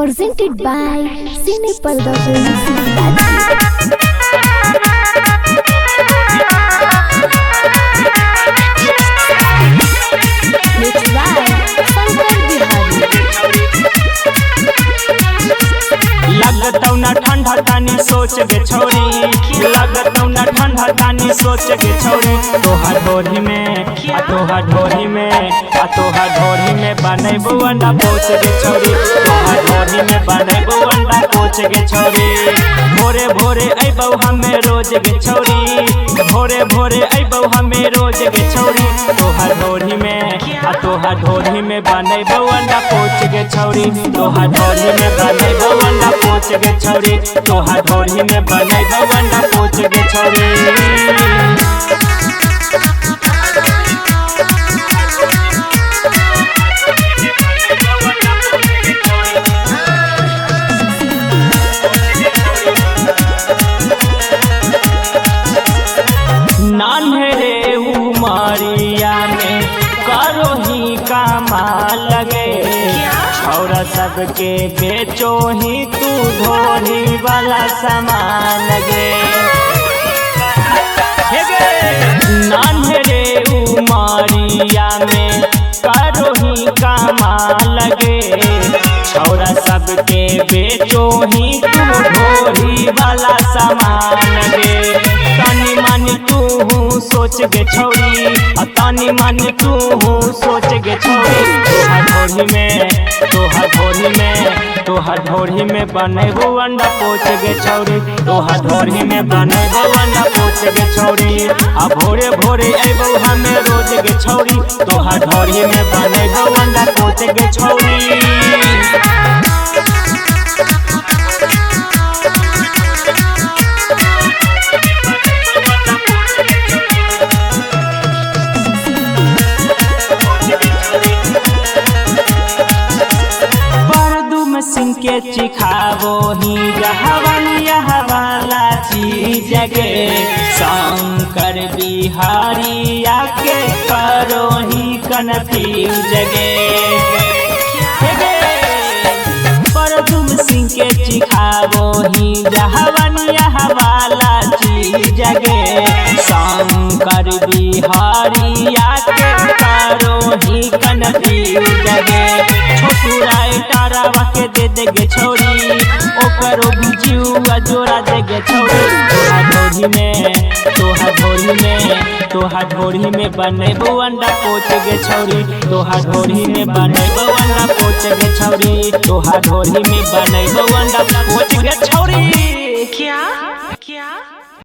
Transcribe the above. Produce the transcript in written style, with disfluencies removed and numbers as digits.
presented by Cine Parda Films. Mixed by Shankar Bihari. लगतौ न ठंडा तानी सोच गे छोरी, लगतौ न ठंडा तानी सोच गे छोरी। तोहार ढोरी में तोहार ढोरी में तोहार ढोरी में बनैबो अंडा पोच गे छोरी, तोहार ढोरी में बनैबो अंडा पोच गे छोरी। भोरे भोरे अइबौ हमें रोज गे छोरी, भोरे भोरे अइबौ हमें रोज गे छोरी। तोहार ढोरी में तोहार ढोरी में बनैबो अंडा पोच गे छोरी, तोहार ढोरी में बनैबो अंडा पोच गे छोरी, तोहार ढोरी में बनैबो अंडा पोच गे छोरी। नान्हरे उमरिया में करो ही कमाल लगे, छौरा सबके बेचो ही तू ढोरी वाला सामान लगे। नान्हरे उमरिया में करो ही कमाल लगे, छौरा सबके बेचो ही तू ढोरी वाला सामान लगे। तानी मानी तू सोच गे छोरी, तानी मानी तू सोच गे छोरी। तोहार ढोरी में तोहार ढोरी में बनैबो अंडा पोच गे छोरी, तोहार ढोरी में बनैबो अंडा पोच गे छोरी। आ भोरे भोरे अइबौ हमें रोज गे छोरी, तोहार ढोरी में बनैबो अंडा पोच गे छोरी। सिंह के चिखावो ही वाला चीज गे, शंकर बिहारी आके करो ही कन्फ्यूज गे। परदुम सिंह के चिखावो ही वाला चीज गे, शंकर बिहारी आके करो ही कन्फ्यूज गे। छोटू राय तारावा के दे देगे छोरी, ओकरो बिजुआ जोड़ा देगे छोरी। तोहार ढोरी में बनैबो अंडा पोच गे छोरी, तोहार ढोरी में बनैबो अंडा पोच गे छोरी, तोहार ढोरी में बनैबो अंडा पोच गे छोरी। क्या